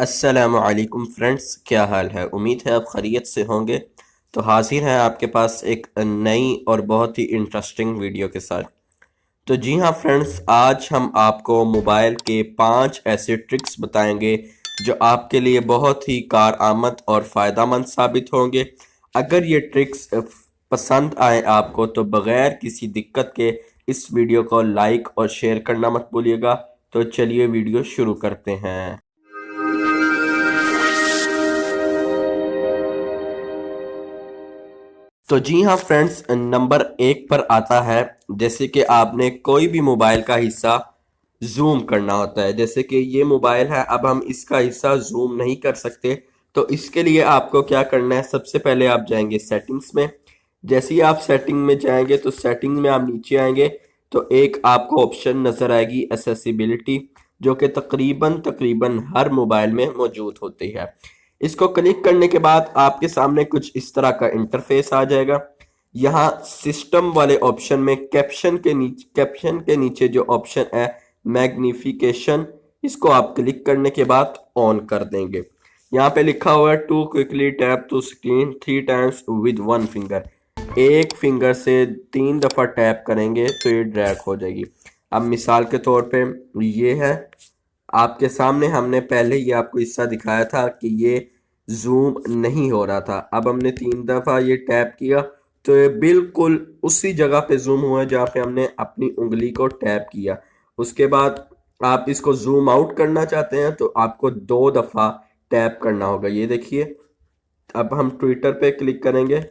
अस्सलामुअलैकुम फ्रेंड्स, क्या हाल है। उम्मीद है आप खैरियत से होंगे। तो हाजिर हैं आपके पास एक नई और बहुत ही इंटरेस्टिंग वीडियो के साथ। तो जी हाँ फ्रेंड्स, आज हम आपको मोबाइल के 5 ऐसे ट्रिक्स बताएंगे जो आपके लिए बहुत ही कारआमद और फ़ायदेमंद साबित होंगे। अगर ये ट्रिक्स पसंद आए आपको तो बग़ैर किसी दिक्कत के इस वीडियो को लाइक और शेयर करना मत भूलिएगा। तो चलिए वीडियो शुरू करते हैं। तो जी हाँ फ्रेंड्स, नंबर 1 पर आता है, जैसे कि आपने कोई भी मोबाइल का हिस्सा जूम करना होता है। जैसे कि ये मोबाइल है, अब हम इसका हिस्सा जूम नहीं कर सकते। तो इसके लिए आपको क्या करना है, सबसे पहले आप जाएंगे सेटिंग्स में। जैसे ही आप सेटिंग में जाएंगे तो सेटिंग में आप नीचे आएंगे तो एक आपको ऑप्शन नज़र आएगी एक्सेसिबिलिटी, जो कि तकरीबन तकरीबन हर मोबाइल में मौजूद होती है। इसको क्लिक करने के बाद आपके सामने कुछ इस तरह का इंटरफेस आ जाएगा। यहाँ सिस्टम वाले ऑप्शन में कैप्शन के नीचे जो ऑप्शन है मैग्निफिकेशन, इसको आप क्लिक करने के बाद ऑन कर देंगे। यहाँ पे लिखा हुआ है to quickly tap to screen 3 times with 1 finger. एक फिंगर से 3 दफ़ा टैप करेंगे तो ये ड्रैग हो जाएगी। अब मिसाल के तौर पे ये है आपके सामने, हमने पहले ही आपको हिस्सा दिखाया था कि ये जूम नहीं हो रहा था। अब हमने 3 दफ़ा ये टैप किया तो ये बिल्कुल उसी जगह पे जूम हुआ है जहाँ पे हमने अपनी उंगली को टैप किया। उसके बाद आप इसको जूम आउट करना चाहते हैं तो आपको 2 दफ़ा टैप करना होगा। ये देखिए, अब हम ट्विटर पे क्लिक करेंगे।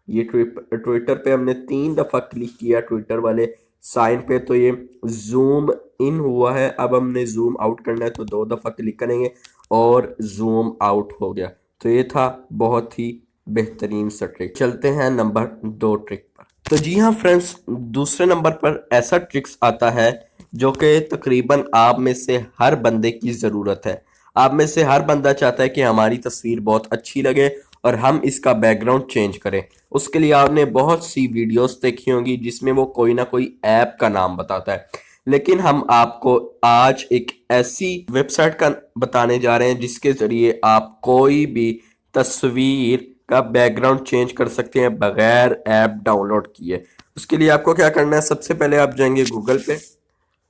ये ट्विटर पे हमने 3 दफ़ा क्लिक किया ट्विटर वाले साइन पे तो ये जूम इन हुआ है। अब हमने जूम आउट करना है तो 2 दफ़ा क्लिक करेंगे और जूम आउट हो गया। तो ये था बहुत ही बेहतरीन सा ट्रिक। चलते हैं नंबर 2 ट्रिक पर। तो जी हाँ फ्रेंड्स, दूसरे नंबर पर ऐसा ट्रिक्स आता है जो कि तकरीबन आप में से हर बंदे की ज़रूरत है। आप में से हर बंदा चाहता है कि हमारी तस्वीर बहुत अच्छी लगे और हम इसका बैकग्राउंड चेंज करें। उसके लिए आपने बहुत सी वीडियोस देखी होंगी जिसमें वो कोई ना कोई ऐप का नाम बताता है, लेकिन हम आपको आज एक ऐसी वेबसाइट का बताने जा रहे हैं जिसके ज़रिए आप कोई भी तस्वीर का बैकग्राउंड चेंज कर सकते हैं बगैर ऐप डाउनलोड किए। उसके लिए आपको क्या करना है, सबसे पहले आप जाएंगे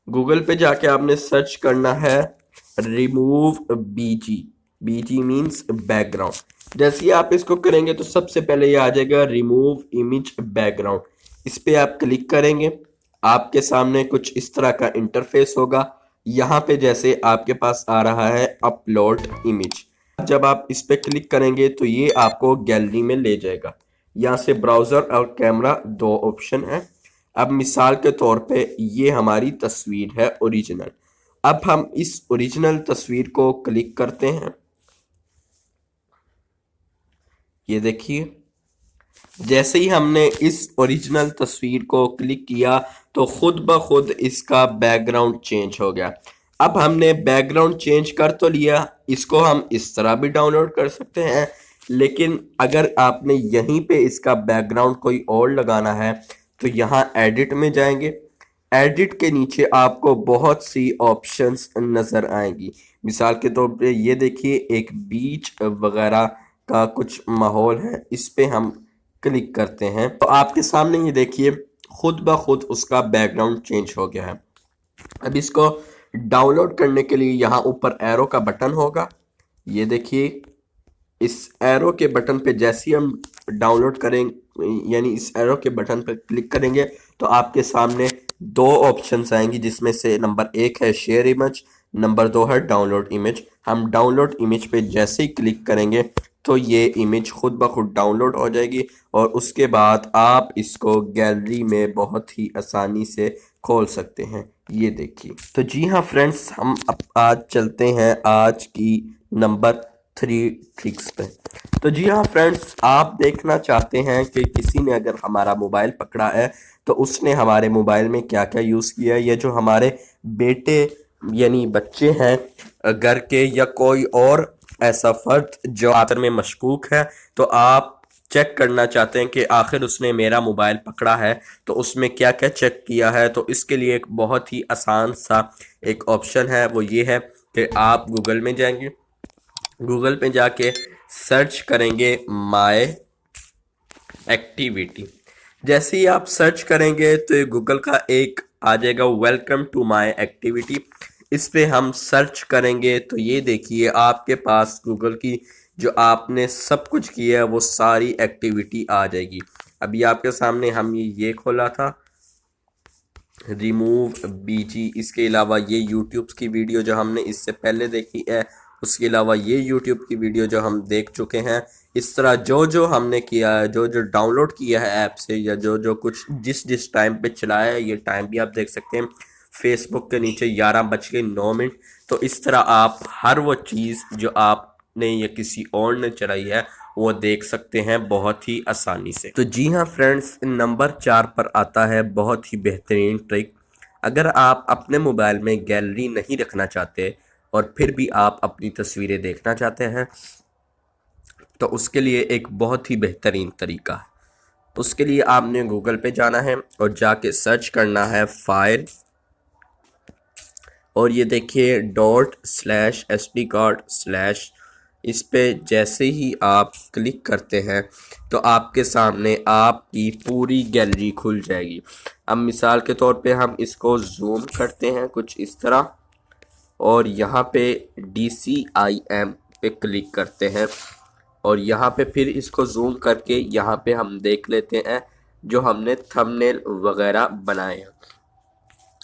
गूगल पे जाके आपने सर्च करना है रिमूव बीजी। बीजी मीन्स बैकग्राउंड। जैसे ही आप इसको करेंगे तो सबसे पहले ये आ जाएगा रिमूव इमेज बैकग्राउंड। इस पे आप क्लिक करेंगे, आपके सामने कुछ इस तरह का इंटरफेस होगा। यहाँ पे जैसे आपके पास आ रहा है अपलोड इमेज, जब आप इस पे क्लिक करेंगे तो ये आपको गैलरी में ले जाएगा। यहाँ से ब्राउज़र और कैमरा 2 ऑप्शन है। अब मिसाल के तौर पे ये हमारी तस्वीर है ओरिजिनल। अब हम इस ओरिजिनल तस्वीर को क्लिक करते हैं। ये देखिए, जैसे ही हमने इस ओरिजिनल तस्वीर को क्लिक किया तो खुद ब खुद इसका बैकग्राउंड चेंज हो गया। अब हमने बैकग्राउंड चेंज कर तो लिया, इसको हम इस तरह भी डाउनलोड कर सकते हैं। लेकिन अगर आपने यहीं पे इसका बैकग्राउंड कोई और लगाना है तो यहाँ एडिट में जाएंगे। एडिट के नीचे आपको बहुत सी ऑप्शंस नज़र आएंगी। मिसाल के तौर पे ये देखिए, एक बीच वगैरह का कुछ माहौल है, इस पे हम क्लिक करते हैं तो आपके सामने ये देखिए खुद ब खुद उसका बैकग्राउंड चेंज हो गया है। अब इसको डाउनलोड करने के लिए यहाँ ऊपर एरो का बटन होगा। ये देखिए, इस एरो के बटन पे जैसे ही हम डाउनलोड करेंगे, यानी इस एरो के बटन पर क्लिक करेंगे तो आपके सामने 2 ऑप्शंस आएंगी, जिसमें से नंबर 1 है शेयर इमेज, नंबर 2 है डाउनलोड इमेज। हम डाउनलोड इमेज पे जैसे ही क्लिक करेंगे तो ये इमेज खुद ब खुद डाउनलोड हो जाएगी और उसके बाद आप इसको गैलरी में बहुत ही आसानी से खोल सकते हैं। ये देखिए। तो जी हाँ फ्रेंड्स, हम अब आज चलते हैं आज की नंबर 3 ट्रिक्स पे। तो जी हाँ फ्रेंड्स, आप देखना चाहते हैं कि किसी ने अगर हमारा मोबाइल पकड़ा है तो उसने हमारे मोबाइल में क्या क्या यूज़ किया है। ये जो हमारे बेटे यानी बच्चे हैं घर के, या कोई और ऐसा फर्द जो आखिर में मशकूक है, तो आप चेक करना चाहते हैं कि आखिर उसने मेरा मोबाइल पकड़ा है तो उसमें क्या क्या चेक किया है, तो इसके लिए एक बहुत ही आसान सा एक ऑप्शन है, वो ये है कि आप गूगल में जाएंगे। गूगल पे जाके सर्च करेंगे माय एक्टिविटी। जैसे ही आप सर्च करेंगे तो ये गूगल का एक आ जाएगा वेलकम टू माय एक्टिविटी। इस पे हम सर्च करेंगे तो ये देखिए आपके पास गूगल की जो आपने सब कुछ किया है वो सारी एक्टिविटी आ जाएगी। अभी आपके सामने हम ये खोला था रिमूव बीजी। इसके अलावा ये यूट्यूब की वीडियो जो हमने इससे पहले देखी है, उसके अलावा ये यूट्यूब की वीडियो जो हम देख चुके हैं। इस तरह जो जो हमने किया है, जो जो डाउनलोड किया है ऐप से, या जो जो कुछ जिस जिस टाइम पे चलाया है, ये टाइम भी आप देख सकते हैं फेसबुक के नीचे 11:09। तो इस तरह आप हर वो चीज़ जो आपने या किसी और ने चलाई है वो देख सकते हैं बहुत ही आसानी से। तो जी हाँ फ्रेंड्स, नंबर 4 पर आता है बहुत ही बेहतरीन ट्रिक। अगर आप अपने मोबाइल में गैलरी नहीं रखना चाहते और फिर भी आप अपनी तस्वीरें देखना चाहते हैं तो उसके लिए एक बहुत ही बेहतरीन तरीका है। उसके लिए आपने गूगल पे जाना है और जाके सर्च करना है फाइल, और ये देखिए ./SD कार्ड/ इस पे जैसे ही आप क्लिक करते हैं तो आपके सामने आपकी पूरी गैलरी खुल जाएगी। अब मिसाल के तौर पे हम इसको जूम करते हैं कुछ इस तरह, और यहाँ पे DCIM पे क्लिक करते हैं, और यहाँ पे फिर इसको जूम करके यहाँ पे हम देख लेते हैं जो हमने थंबनेल वगैरह बनाए हैं।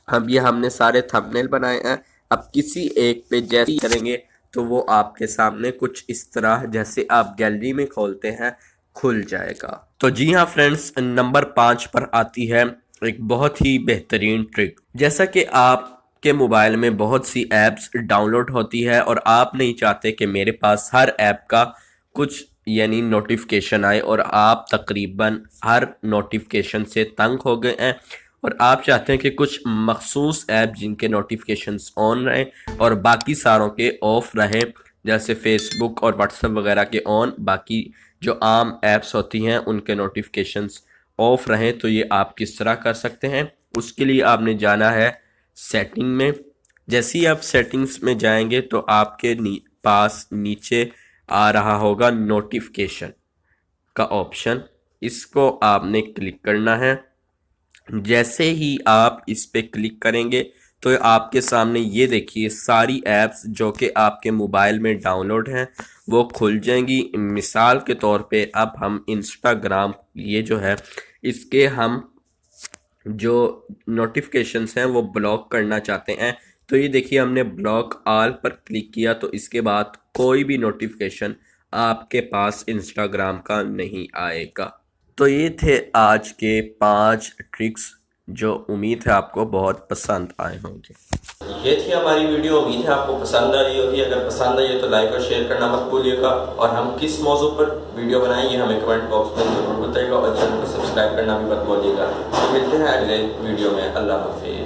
अब ये हमने सारे थंबनेल बनाए हैं। अब किसी एक पे जैसे करेंगे तो वो आपके सामने कुछ इस तरह जैसे आप गैलरी में खोलते हैं खुल जाएगा। तो जी हाँ फ्रेंड्स, नंबर 5 पर आती है एक बहुत ही बेहतरीन ट्रिक। जैसा कि आपके मोबाइल में बहुत सी ऐप्स डाउनलोड होती है और आप नहीं चाहते कि मेरे पास हर ऐप का कुछ यानी नोटिफिकेशन आए, और आप तकरीबन हर नोटिफिकेशन से तंग हो गए हैं और आप चाहते हैं कि कुछ मखसूस ऐप जिनके नोटिफिकेशंस ऑन रहें और बाकी सारों के ऑफ रहें, जैसे फेसबुक और व्हाट्सएप वगैरह के ऑन, बाकी जो आम ऐप्स होती हैं उनके नोटिफिकेशंस ऑफ रहें। तो ये आप किस तरह कर सकते हैं? उसके लिए आपने जाना है सेटिंग में। जैसे ही आप सेटिंग्स में जाएंगे तो आपके पास नीचे आ रहा होगा नोटिफिकेशन का ऑप्शन, इसको आपने क्लिक करना है। जैसे ही आप इस पे क्लिक करेंगे तो आपके सामने ये देखिए सारी ऐप्स जो कि आपके मोबाइल में डाउनलोड हैं वो खुल जाएंगी। मिसाल के तौर पे अब हम इंस्टाग्राम ये जो है इसके हम जो नोटिफिकेशंस हैं वो ब्लॉक करना चाहते हैं, तो ये देखिए हमने ब्लॉक ऑल पर क्लिक किया तो इसके बाद कोई भी नोटिफिकेशन आपके पास इंस्टाग्राम का नहीं आएगा। तो ये थे आज के 5 ट्रिक्स जो उम्मीद है आपको बहुत पसंद आए होंगे। ये थी हमारी वीडियो, उम्मीद है आपको पसंद आ रही होगी। अगर पसंद आई है तो लाइक और शेयर करना मत भूलिएगा, और हम किस मौजू पर वीडियो बनाएं ये हमें कमेंट बॉक्स में जरूर बताइएगा, और चैनल को सब्सक्राइब करना भी मत भूलिएगा। तो मिलते हैं अगले वीडियो में। अल्लाह हाफिज़।